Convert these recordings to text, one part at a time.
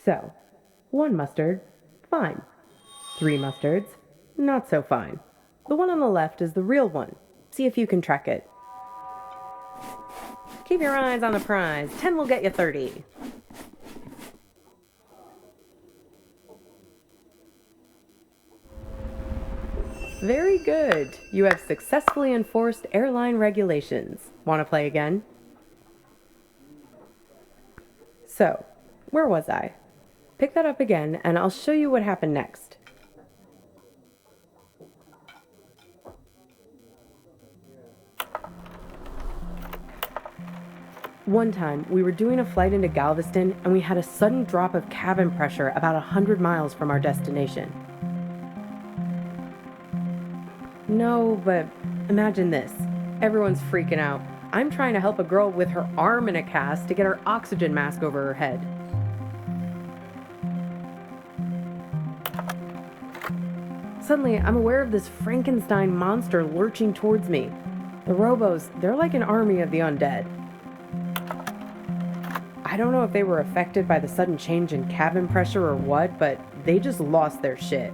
So, 1 mustard, fine. 3 mustards, not so fine. The one on the left is the real one. See if you can track it. Keep your eyes on the prize. 10 will get you 30. Very good. You have successfully enforced airline regulations. Want to play again? So, where was I? Pick that up again, and I'll show you what happened next. One time, we were doing a flight into Galveston, and we had a sudden drop of cabin pressure about 100 miles from our destination. No, but imagine this. Everyone's freaking out. I'm trying to help a girl with her arm in a cast to get her oxygen mask over her head. Suddenly, I'm aware of this Frankenstein monster lurching towards me. The robos, they're like an army of the undead. I don't know if they were affected by the sudden change in cabin pressure or what, but they just lost their shit.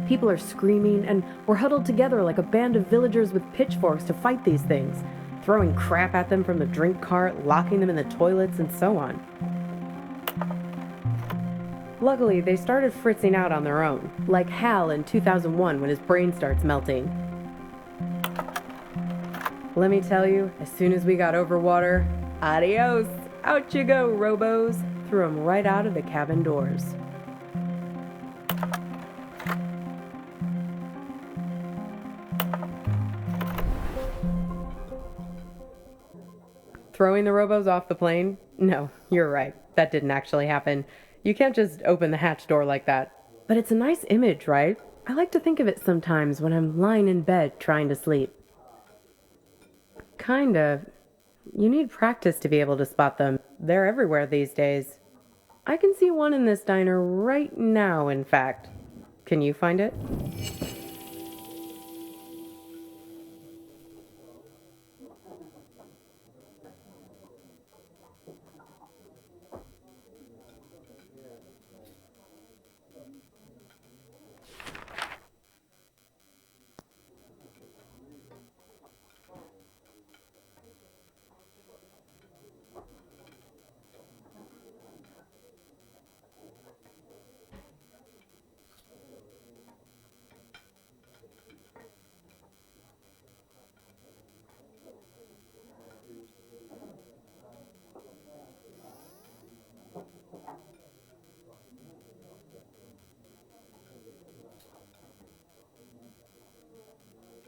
People are screaming, and we're huddled together like a band of villagers with pitchforks to fight these things, throwing crap at them from the drink cart, locking them in the toilets, and so on. Luckily, they started fritzing out on their own, like Hal in 2001 when his brain starts melting. Let me tell you, as soon as we got over water, adios, out you go, robos. Threw them right out of the cabin doors. Throwing the robos off the plane? No, you're right. That didn't actually happen. You can't just open the hatch door like that. But it's a nice image, right? I like to think of it sometimes when I'm lying in bed trying to sleep. Kind of. You need practice to be able to spot them. They're everywhere these days. I can see one in this diner right now, in fact. Can you find it?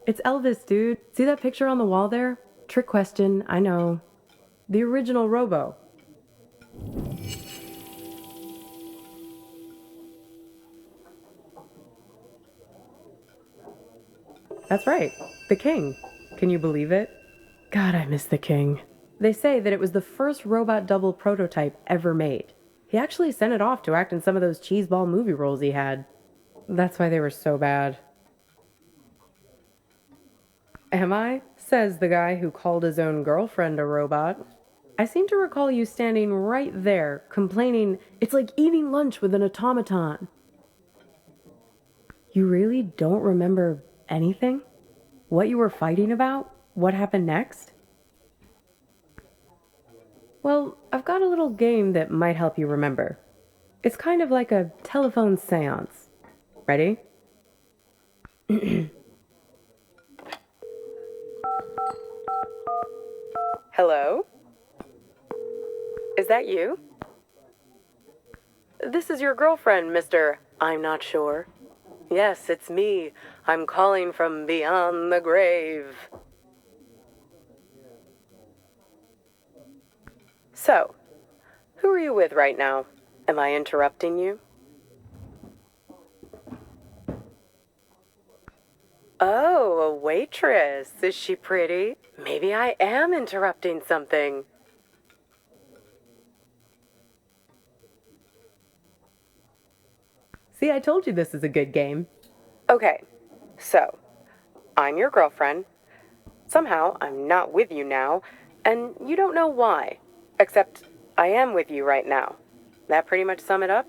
It's Elvis, dude. See that picture on the wall there? Trick question, I know. The original Robo. That's right, the King. Can you believe it? God, I miss the King. They say that it was the first robot double prototype ever made. He actually sent it off to act in some of those cheeseball movie roles he had. That's why they were so bad. Am I? Says the guy who called his own girlfriend a robot. I seem to recall you standing right there, complaining, it's like eating lunch with an automaton. You really don't remember anything? What you were fighting about? What happened next? Well, I've got a little game that might help you remember. It's kind of like a telephone seance. Ready? Hello? Is that you? This is your girlfriend, Mr. I'm not sure. Yes, it's me. I'm calling from beyond the grave. So, who are you with right now? Am I interrupting you? Oh, a waitress. Is she pretty? Maybe I am interrupting something. See, I told you this is a good game. Okay, so, I'm your girlfriend. Somehow, I'm not with you now, and you don't know why. Except, I am with you right now. That pretty much sum it up?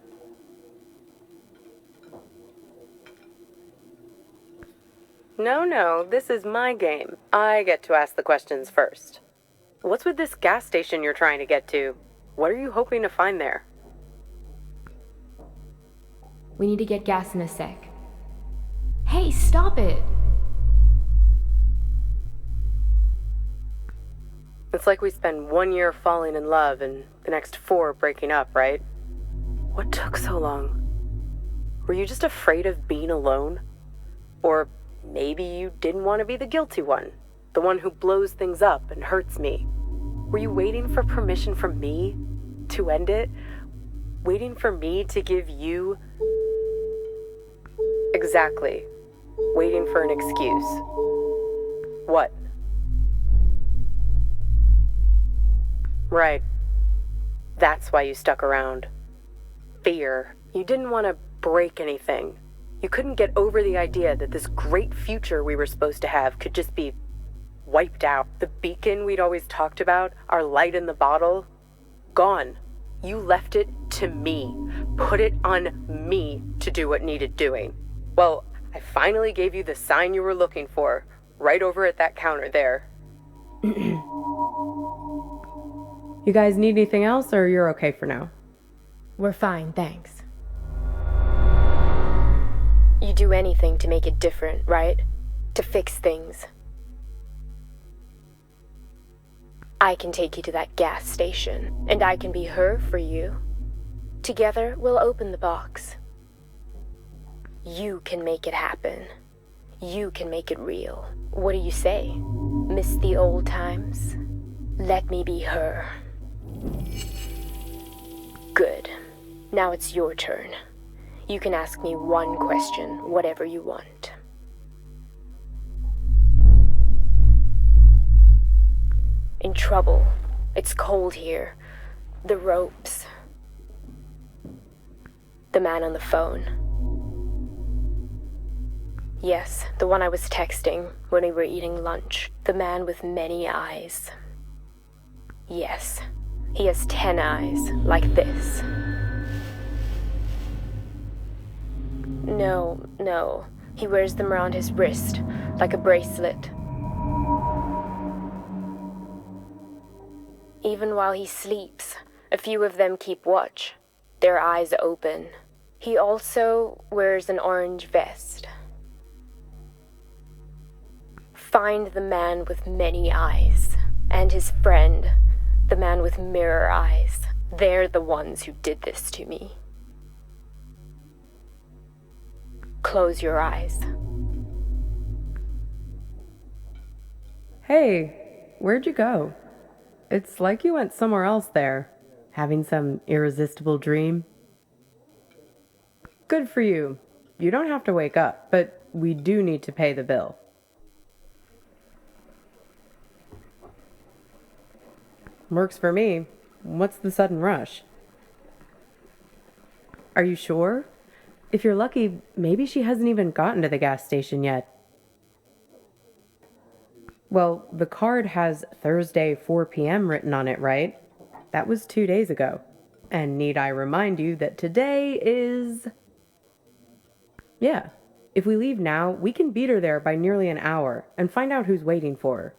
No, this is my game. I get to ask the questions first. What's with this gas station you're trying to get to? What are you hoping to find there? We need to get gas in a sec. Hey, stop it! It's like we spend 1 year falling in love and the next 4 breaking up, right? What took so long? Were you just afraid of being alone? Or maybe you didn't want to be the guilty one, the one who blows things up and hurts me. Were you waiting for permission from me to end it? Waiting for me to give you... Exactly. Waiting for an excuse. What? Right. That's why you stuck around. Fear. You didn't want to break anything. You couldn't get over the idea that this great future we were supposed to have could just be wiped out. The beacon we'd always talked about, our light in the bottle, gone. You left it to me. Put it on me to do what needed doing. Well, I finally gave you the sign you were looking for, right over at that counter there. You guys need anything else, or you're okay for now? We're fine, thanks. You do anything to make it different, right? To fix things. I can take you to that gas station, and I can be her for you. Together, we'll open the box. You can make it happen. You can make it real. What do you say? Miss the old times? Let me be her. Good. Now it's your turn. You can ask me one question, whatever you want. In trouble. It's cold here. The ropes. The man on the phone. Yes, the one I was texting when we were eating lunch. The man with many eyes. Yes, he has 10 eyes, like this. No, he wears them around his wrist, like a bracelet. Even while he sleeps, a few of them keep watch, their eyes open. He also wears an orange vest. Find the man with many eyes, and his friend, the man with mirror eyes. They're the ones who did this to me. Close your eyes. Hey, where'd you go? It's like you went somewhere else there, having some irresistible dream. Good for you. You don't have to wake up, but we do need to pay the bill. Works for me. What's the sudden rush? Are you sure? If you're lucky, maybe she hasn't even gotten to the gas station yet. Well, the card has Thursday 4 p.m. written on it, right? That was 2 days ago. And need I remind you that today is... Yeah, if we leave now, we can beat her there by nearly an hour and find out who's waiting for her.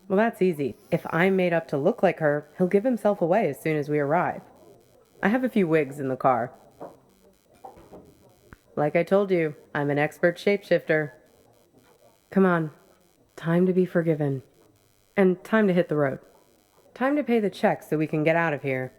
Well, that's easy. If I'm made up to look like her, he'll give himself away as soon as we arrive. I have a few wigs in the car. Like I told you, I'm an expert shapeshifter. Come on. Time to be forgiven. And time to hit the road. Time to pay the check so we can get out of here.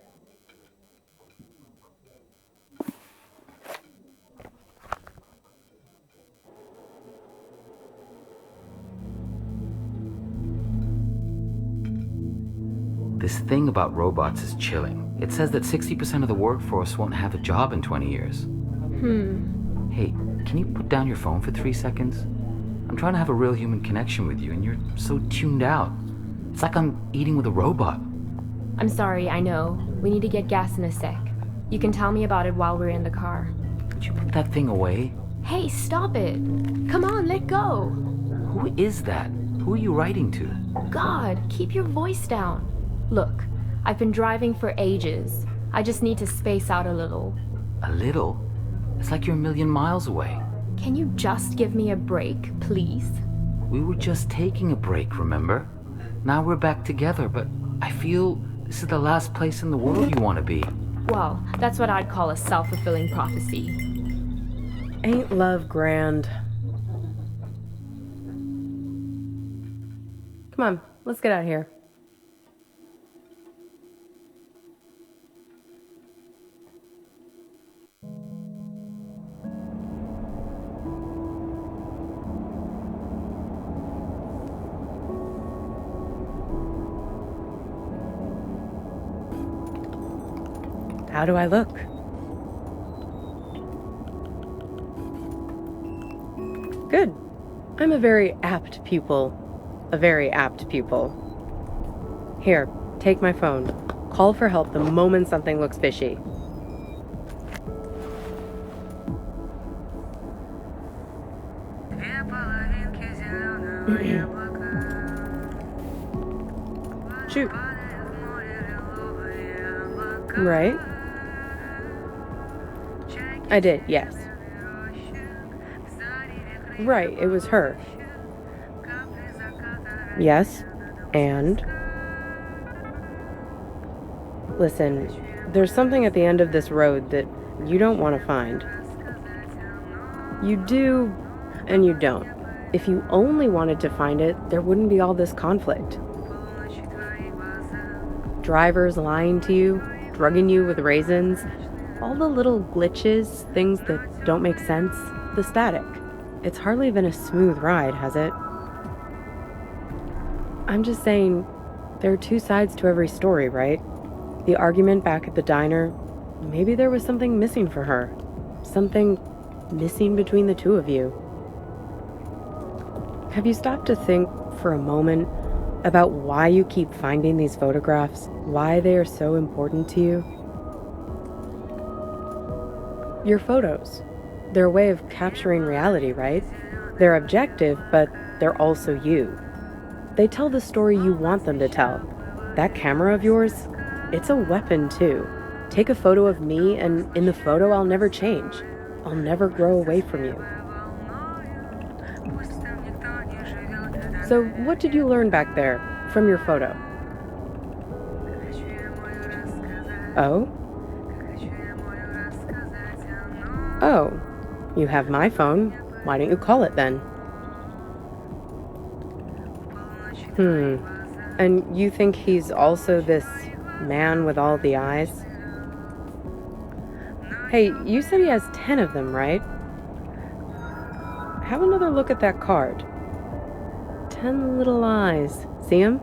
This thing about robots is chilling. It says that 60% of the workforce won't have a job in 20 years. Hey, can you put down your phone for 3 seconds? I'm trying to have a real human connection with you, and you're so tuned out. It's like I'm eating with a robot. I'm sorry, I know. We need to get gas in a sec. You can tell me about it while we're in the car. Could you put that thing away? Hey, stop it! Come on, let go! Who is that? Who are you writing to? God, keep your voice down. Look, I've been driving for ages. I just need to space out a little. A little? It's like you're a million miles away. Can you just give me a break, please? We were just taking a break, remember? Now we're back together, but I feel this is the last place in the world you want to be. Well, that's what I'd call a self-fulfilling prophecy. Ain't love grand? Come on, let's get out of here. How do I look? Good. I'm a very apt pupil. A very apt pupil. Here, take my phone. Call for help the moment something looks fishy. Shoot. Right? I did, yes. Right, it was her. Yes, and? Listen, there's something at the end of this road that you don't want to find. You do, and you don't. If you only wanted to find it, there wouldn't be all this conflict. Drivers lying to you, drugging you with raisins, all the little glitches, things that don't make sense, the static. It's hardly been a smooth ride, has it? I'm just saying, there are two sides to every story, right? The argument back at the diner, maybe there was something missing for her. Something missing between the two of you. Have you stopped to think for a moment about why you keep finding these photographs? Why they are so important to you? Your photos. They're a way of capturing reality, right? They're objective, but they're also you. They tell the story you want them to tell. That camera of yours, it's a weapon too. Take a photo of me, and in the photo I'll never change. I'll never grow away from you. So what did you learn back there from your photo? Oh? Oh, you have my phone. Why don't you call it then? And you think he's also this man with all the eyes? Hey, you said he has 10 of them, right? Have another look at that card. 10 little eyes. See him?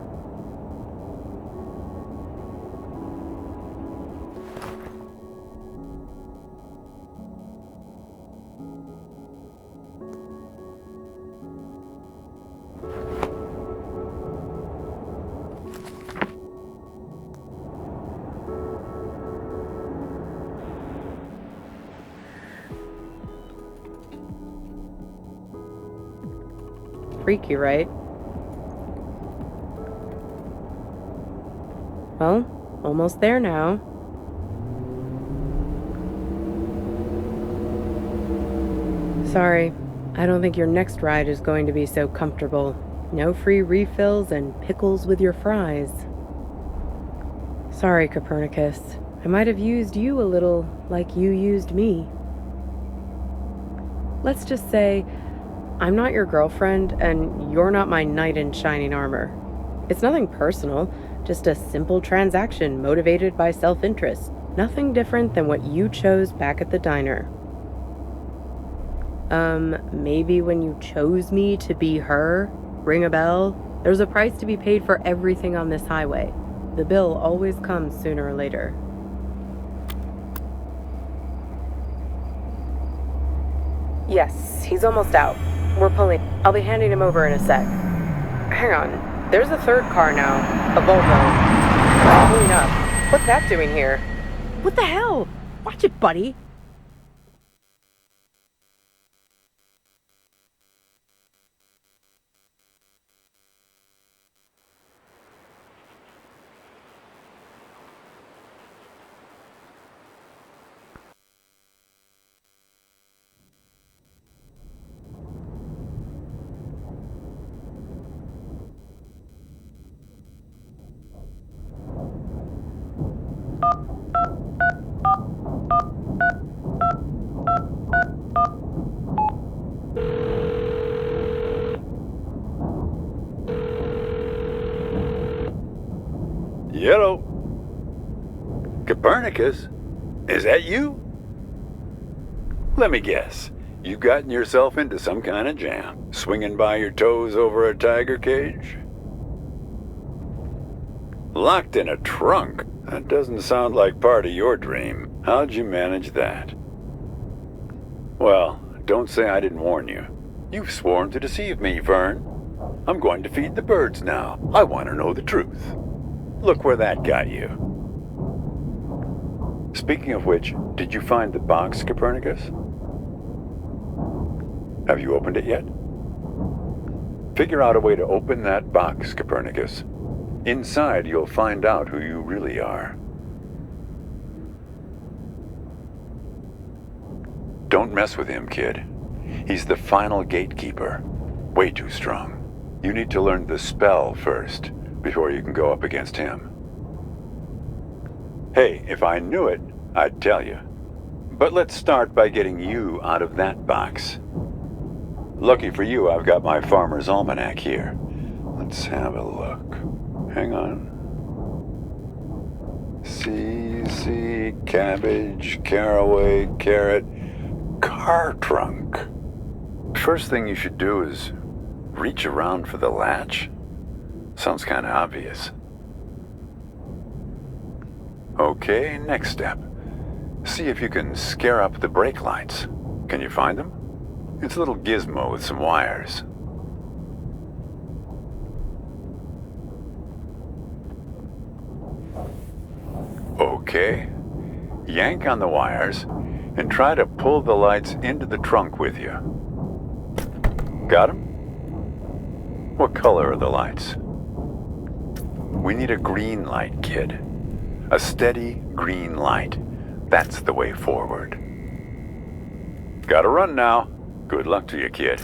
Freaky, right? Well, almost there now. Sorry, I don't think your next ride is going to be so comfortable. No free refills and pickles with your fries. Sorry, Copernicus. I might have used you a little like you used me. Let's just say, I'm not your girlfriend, and you're not my knight in shining armor. It's nothing personal, just a simple transaction motivated by self-interest. Nothing different than what you chose back at the diner. Maybe when you chose me to be her, ring a bell? There's a price to be paid for everything on this highway. The bill always comes sooner or later. Yes, he's almost out. We're pulling. I'll be handing him over in a sec. Hang on. There's a third car now. A Volvo. Pulling up. What's that doing here? What the hell? Watch it, buddy. Copernicus? Is that you? Let me guess. You've gotten yourself into some kind of jam, swinging by your toes over a tiger cage? Locked in a trunk? That doesn't sound like part of your dream. How'd you manage that? Well, don't say I didn't warn you. You've sworn to deceive me, Vern. I'm going to feed the birds now. I want to know the truth. Look where that got you. Speaking of which, did you find the box, Copernicus? Have you opened it yet? Figure out a way to open that box, Copernicus. Inside, you'll find out who you really are. Don't mess with him, kid. He's the final gatekeeper. Way too strong. You need to learn the spell first, before you can go up against him. Hey, if I knew it, I'd tell you. But let's start by getting you out of that box. Lucky for you, I've got my Farmer's Almanac here. Let's have a look. Hang on. C, cabbage, caraway, carrot, car trunk. First thing you should do is reach around for the latch. Sounds kind of obvious. Okay, next step. See if you can scare up the brake lights. Can you find them? It's a little gizmo with some wires. Okay. Yank on the wires and try to pull the lights into the trunk with you. Got them? What color are the lights? We need a green light, kid. A steady green light. That's the way forward. Gotta run now. Good luck to you, kid.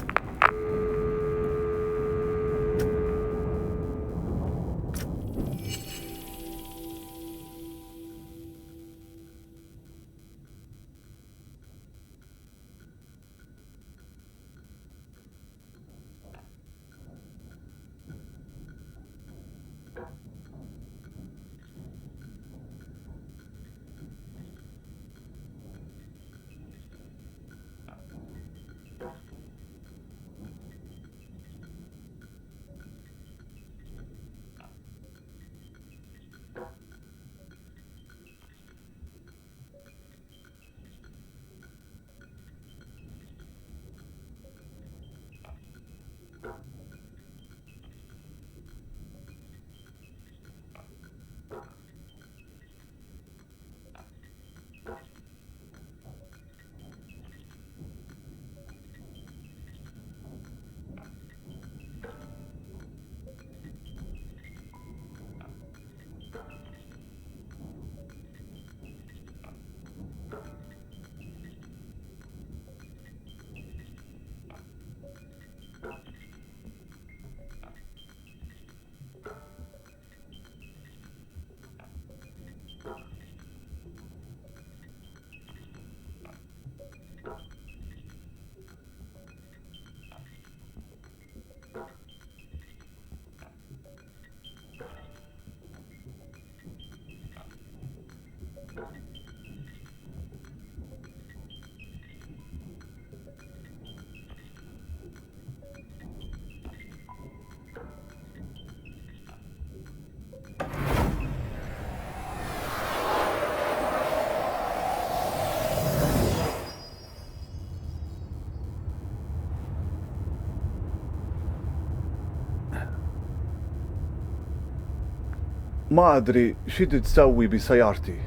ما أدري شو تسوي بسيارتي،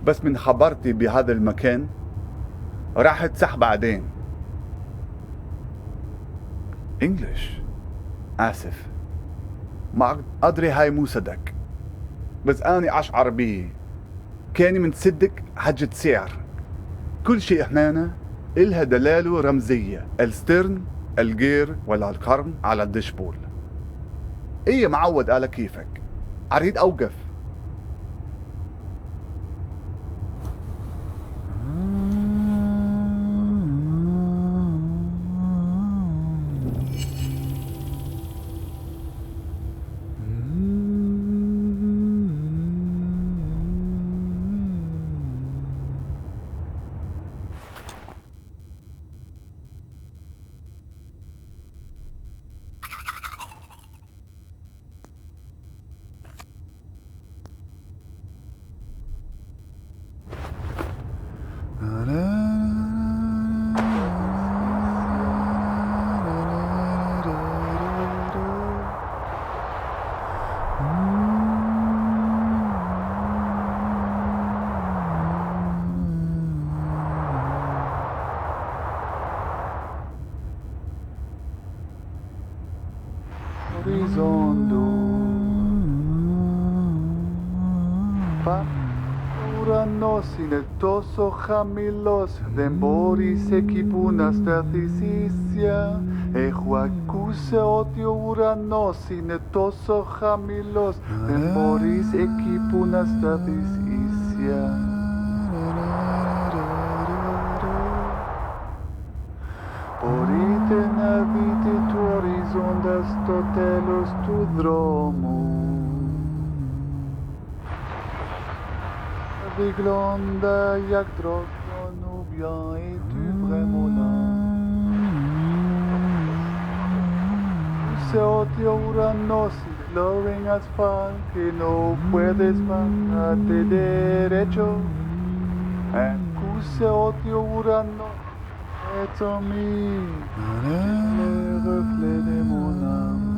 بس من خبرتي بهذا المكان راح تسح بعدين. إنجليش. آسف، ما أدري هاي مو صدق، بس أنا أشعر بيه كاني منصدق حجة سعر. كل شيء هنا إلها دلالة رمزية، السترن، الجير ولا القرن على الدشبول. إيه معود على كيفك، أريد أوقف. uranos inetoso hamilos demboris equipunas tathisia ehuacuse otio uranos inetoso hamilos demboris equipunas tathisia. Porite navite tu horizondas totelos tu dromo. Viglonda jak drogo nubia et tu vremola. Se otio uranos glowing asphalt que no puedes bajarte derecho. Acuse otio uranos. Eto mi, le reflet de mon âme.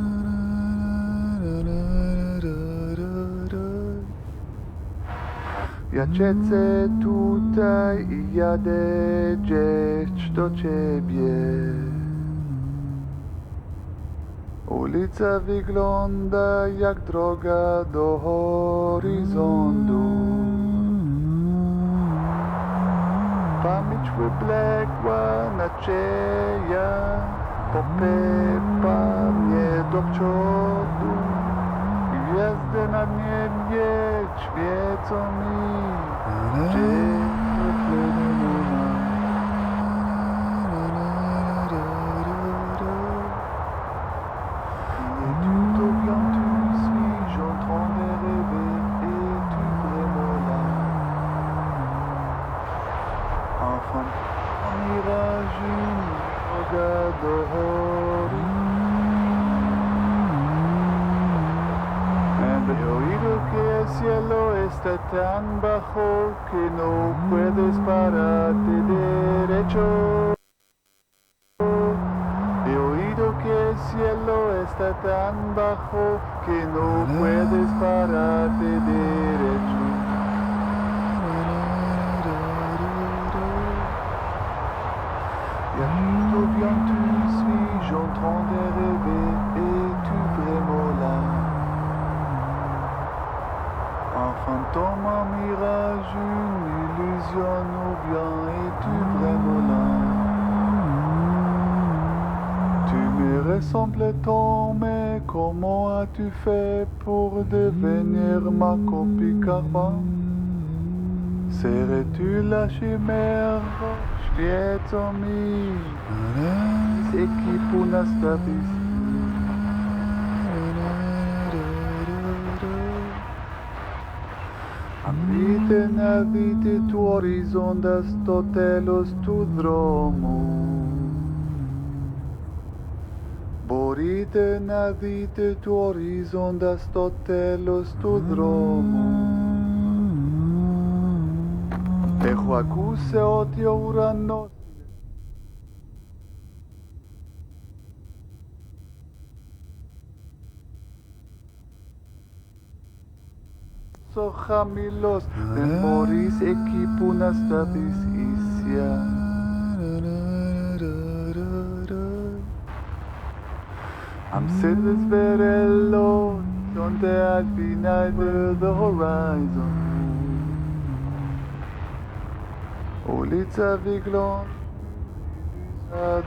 Piacece tutaj I jadę gdzieś do ciebie. Ulica wygląda jak droga do horyzontu. Pamięć wybległa nadzieja, popepa mnie do przodu. Gwiazdy na niebie świecą mi, gdzie reflektoruna. Et tu deviens, tu suis, en train de rêver, et tu prémolas. Enfin, un mirage, une regarde horrible. He oído que el cielo está tan bajo que no puedes pararte derecho. He oído que el cielo está tan bajo que no puedes pararte derecho. Y aquí bien tu suis, en train de rêver et tu prémolas. Un fantôme, un mirage, une illusion ou bien et tu prémolas. Tu me ressembles tant, mais comment as-tu fait pour devenir ma copie qu'avant? Serais-tu la chimère? Świecą-mi z ekipu na stacji. Ambite navite tu horizondas totelos tu dromo. Borite navite tu horizondas totelos tu dromo. Ehuacuse otio uranos. Sohamilos memoris equipunas tatis isia. Am cities verello, donde al final de the horizon. Ulica wygląda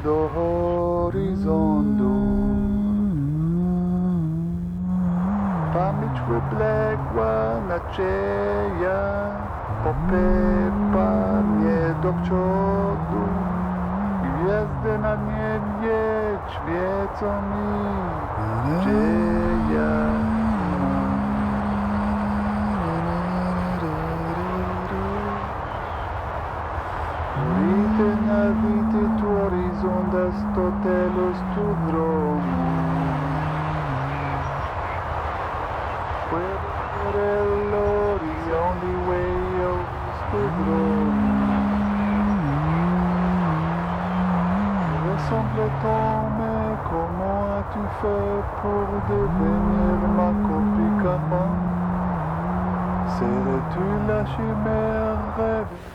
do horyzontu. Pamięć wybległa nadzieja, popepa mnie do przodu. Gwiazdy na niebie świecą mi, gdzie ja. Porite navite tu horizondas totelos tu dromo. Puerello, the only way is to dromo. Ressemble tant, mais comment as-tu fait pour devenir ma copie qu'avant? Serais-tu la chimère rêvée?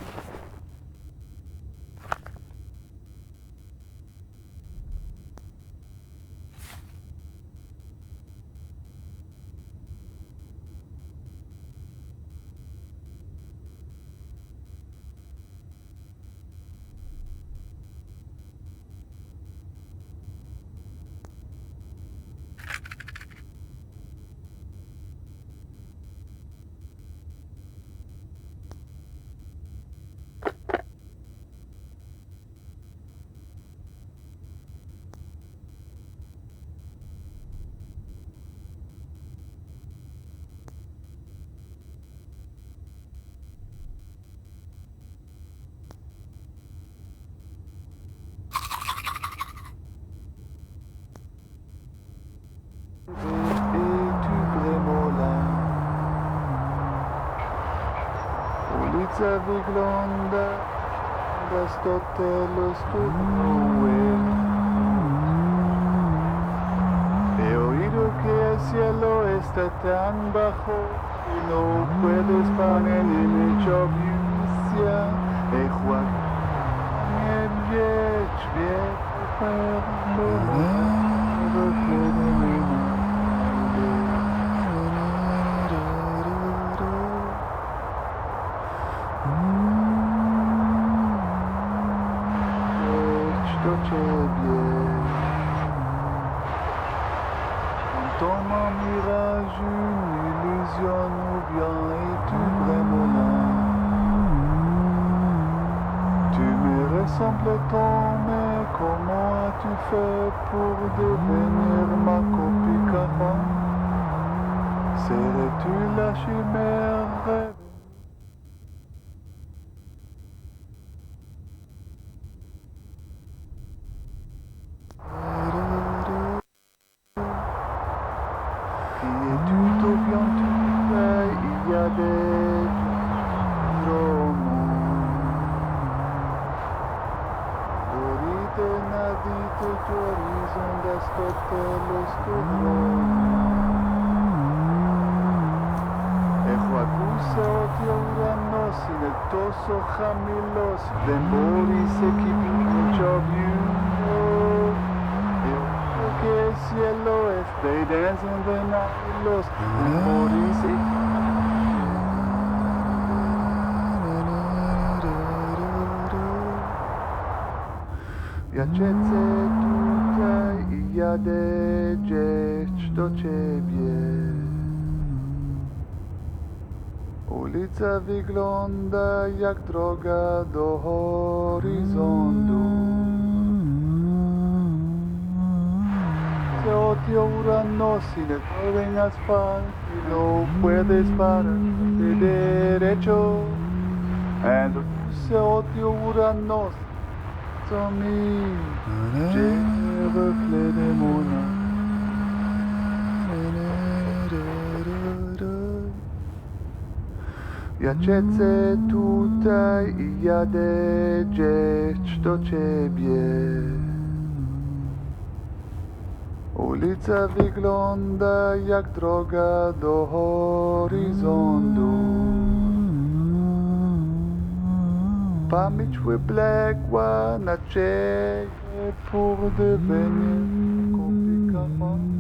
ulica wygląda, Aristoteles studioe. He oído que el cielo está tan bajo y no puedes poner en lluvia. E Juan el viejo do ciebie. Toma un mirage, une illusion ou bien es-tu vraiment là? Tu me ressembles tant, mais comment as-tu fait pour devenir ma copie qu'avant? Serais-tu la chimère rêvée? Χαμηλός δεν μπορείς εκεί που τσοβιούνται. Και cielo they dance in the night lost δεν μπορείς εκεί. Piacece tutaj i jadę gdzieś do ciebie. Ulica wygląda jak droga do horyzontu. Se otra noche de todo en asfalto y no puedes parar de derecho. And se otra noche to me lleva de mona. Piacece tutaj i jadę gdzieś do ciebie. Ulica wygląda jak droga do horyzontu. Pamięć wybległa na ciebie pour devenir komplikowany.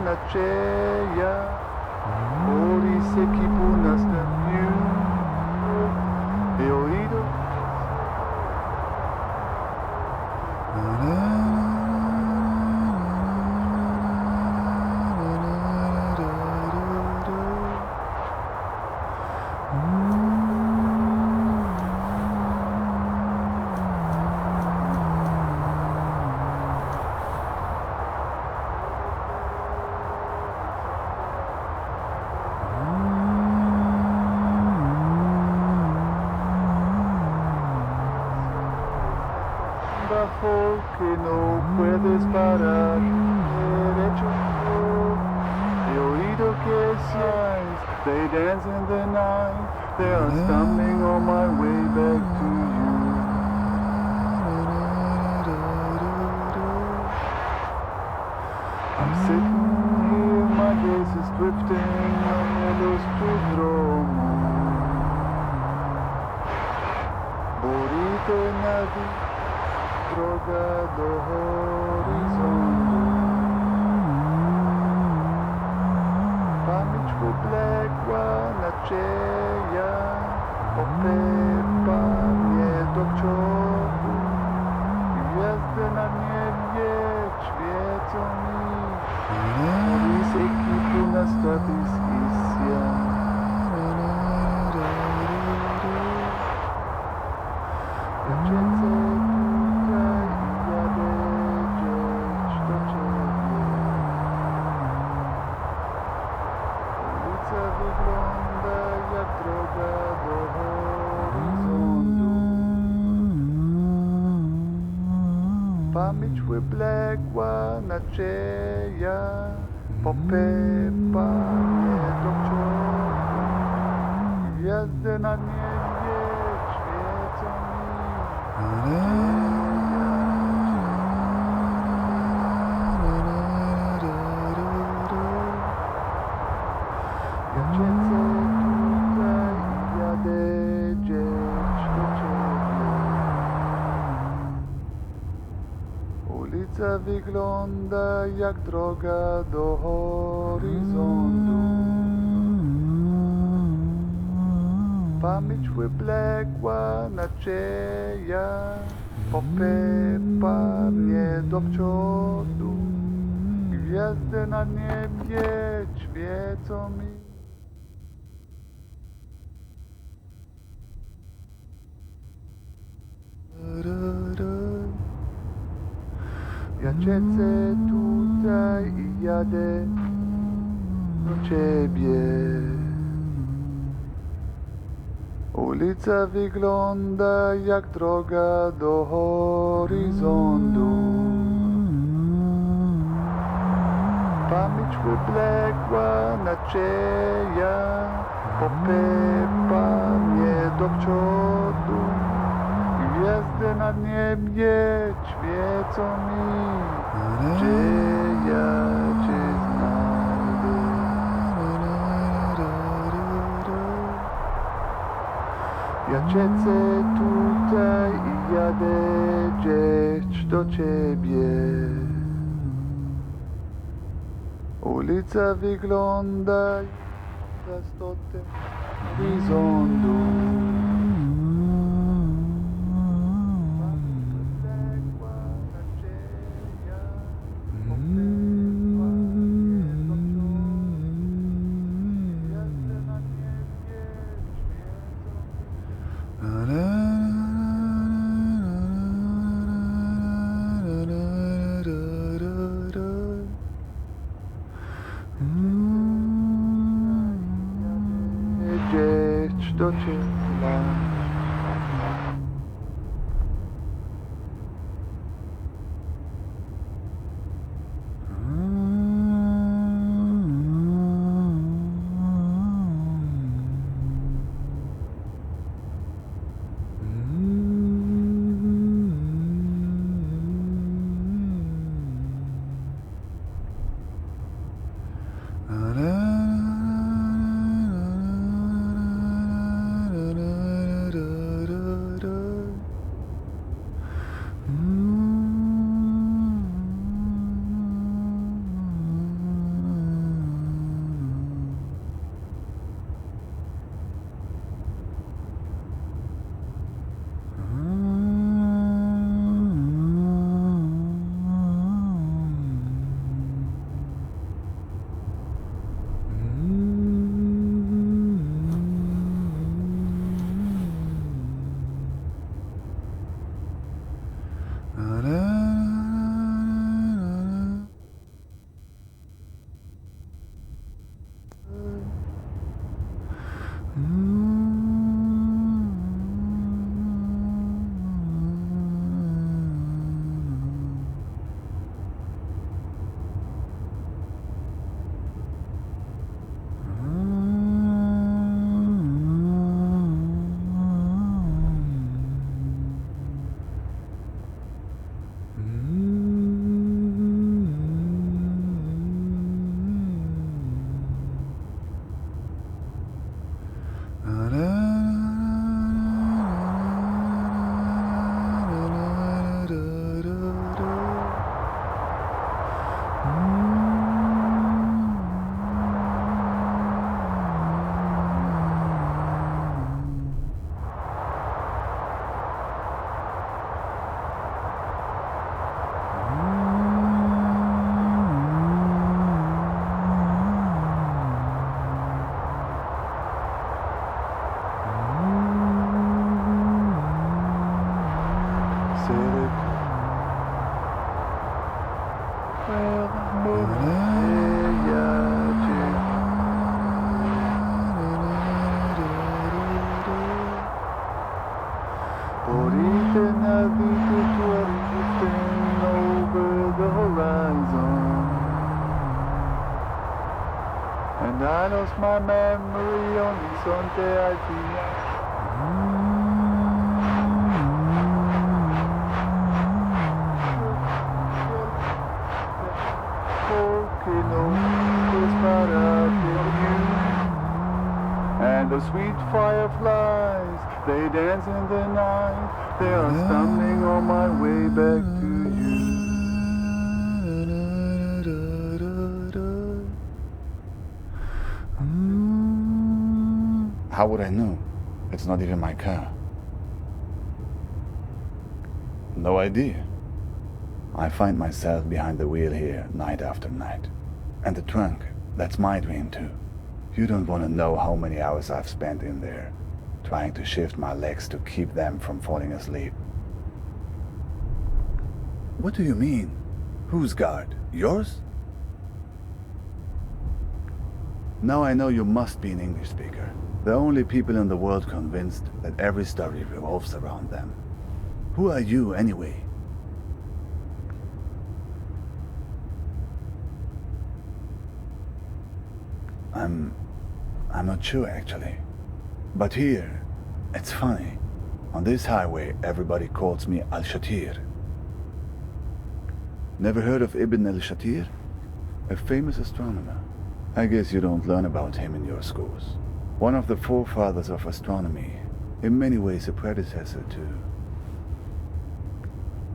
Nacieja, Boris equipu nastąpił i oído. Que no puedes parar derecho. He oído que signs, they dance in the night. They are stumbling on my way back to you. I'm sitting here, my gaze is drifting on los prodromo. Borite nadi. Droga do horyzontu. Pamięć wybległa nadzieja, opepa mnie do przodu. Gwiazdy na niebie świecą mi. Polis ekipu na statyski. wygląda jak droga do horyzontu. Pamięć wybległa nadzieja, popypa mnie do przodu. Gwiazdy na niebie świecą mi. Ja siedzę tutaj i jadę gdzieś do ciebie. Ulica wygląda jak droga do horyzontu. Pamięć wybległa nadzieja, popypa mnie do przodu. Gwiazdy na niebie świecą mi. Ja siedzę tutaj i jadę do ciebie. Ulica wygląda jak droga do horyzontu. Pamięć wybległa nadzieja, popypa mnie do przodu. Gwiazdy na niebie świecą mi. Gdzie ja cię znajdę? Ja siedzę tutaj i jadę gdzieś do ciebie. Ulica wygląda jak prostotem horyzontu. Gdzieś do ciebie. lost my memory on Sunday I and the sweet fireflies, they dance in the night. They are stumbling on my way back to you. How would I know? It's not even my car. No idea. I find myself behind the wheel here night after night. And the trunk, that's my dream too. You don't want to know how many hours I've spent in there, trying to shift my legs to keep them from falling asleep. What do you mean? Whose guard? Yours? Now I know you must be an English speaker. The only people in the world convinced that every story revolves around them. Who are you anyway? I'm not sure actually. But here, it's funny. On this highway, everybody calls me Al-Shatir. Never heard of Ibn al-Shatir? A famous astronomer. I guess you don't learn about him in your schools. One of the forefathers of astronomy, in many ways a predecessor to...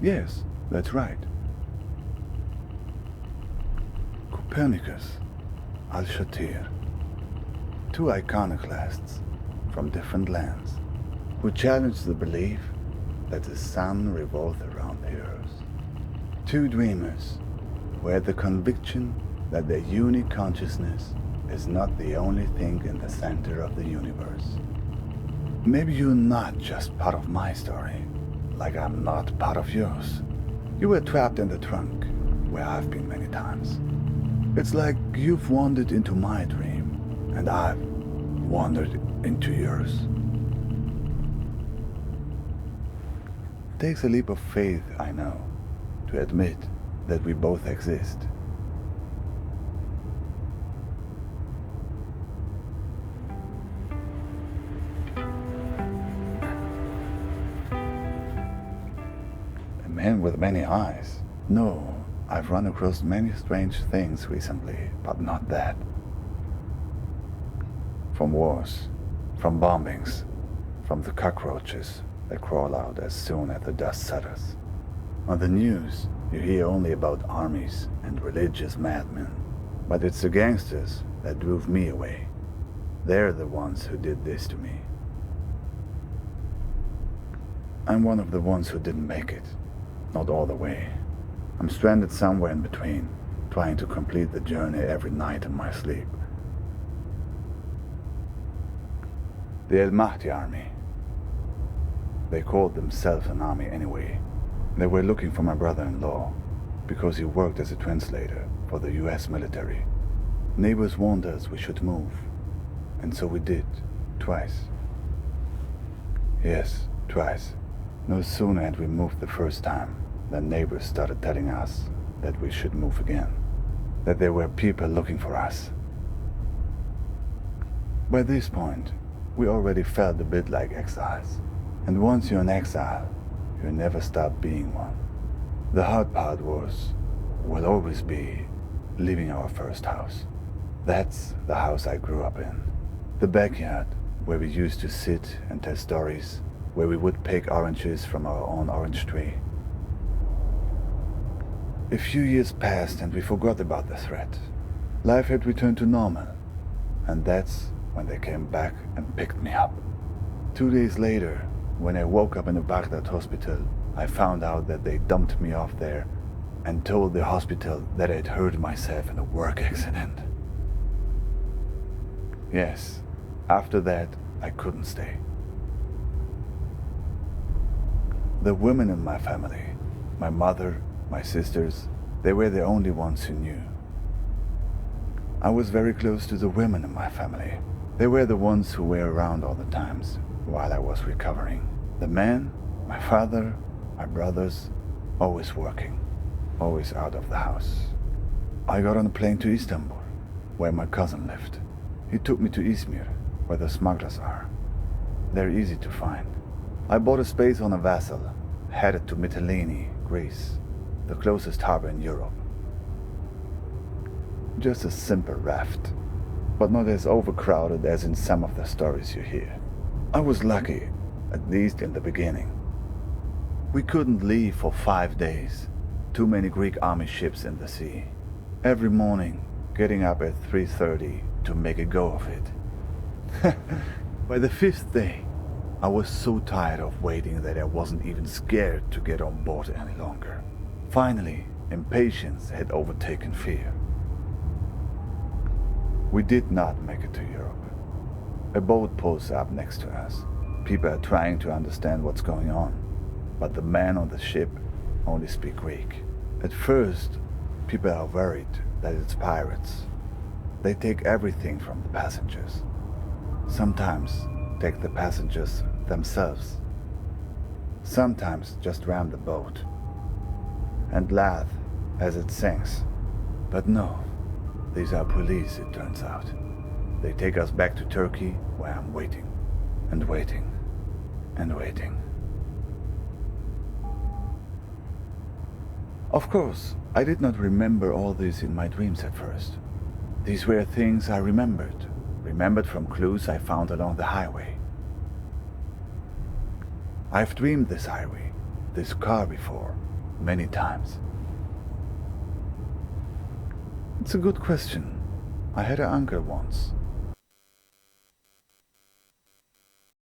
Yes, that's right. Copernicus, Al-Shatir. Two iconoclasts from different lands who challenged the belief that the sun revolved around the earth. Two dreamers who had the conviction that their unique consciousness is not the only thing in the center of the universe. Maybe you're not just part of my story, like I'm not part of yours. You were trapped in the trunk, where I've been many times. It's like you've wandered into my dream, and I've wandered into yours. It takes a leap of faith, I know, to admit that we both exist. A man with many eyes? No, I've run across many strange things recently, but not that. From wars, from bombings, from the cockroaches that crawl out as soon as the dust settles. On the news, you hear only about armies and religious madmen, but it's the gangsters that drove me away. They're the ones who did this to me. I'm one of the ones who didn't make it, not all the way. I'm stranded somewhere in between, trying to complete the journey every night in my sleep. The El Mahdi army. They called themselves an army anyway. They were looking for my brother-in-law because he worked as a translator for the US military. Neighbors warned us we should move, and so we did, twice. Yes, twice. No sooner had we moved the first time than neighbors started telling us that we should move again, that there were people looking for us. By this point, we already felt a bit like exiles. And once you're an exile, you never stop being one. The hard part will always be, leaving our first house. That's the house I grew up in. The backyard, where we used to sit and tell stories, where we would pick oranges from our own orange tree. A few years passed and we forgot about the threat. Life had returned to normal, and that's when they came back and picked me up. 2 days later, when I woke up in a Baghdad hospital, I found out that they dumped me off there and told the hospital that I'd hurt myself in a work accident. Yes, after that, I couldn't stay. The women in my family, my mother, my sisters, they were the only ones who knew. I was very close to the women in my family. They were the ones who were around all the times while I was recovering. The men, my father, my brothers, always working, always out of the house. I got on a plane to Istanbul, where my cousin lived. He took me to Izmir, where the smugglers are. They're easy to find. I bought a space on a vessel, headed to Mytilene, Greece, the closest harbor in Europe. Just a simple raft, but not as overcrowded as in some of the stories you hear. I was lucky, at least in the beginning. We couldn't leave for 5 days. Too many Greek army ships in the sea. Every morning, getting up at 3:30 to make a go of it. By the 5th day, I was so tired of waiting that I wasn't even scared to get on board any longer. Finally, impatience had overtaken fear. We did not make it to Europe. A boat pulls up next to us. People are trying to understand what's going on, but the men on the ship only speak Greek. At first, people are worried that it's pirates. They take everything from the passengers. Sometimes take the passengers themselves. Sometimes just ram the boat and laugh as it sinks. But no, these are police, it turns out. They take us back to Turkey, where I'm waiting, and waiting, and waiting. Of course, I did not remember all this in my dreams at first. These were things I remembered from clues I found along the highway. I've dreamed this highway, this car before, many times. It's a good question. I had an uncle once.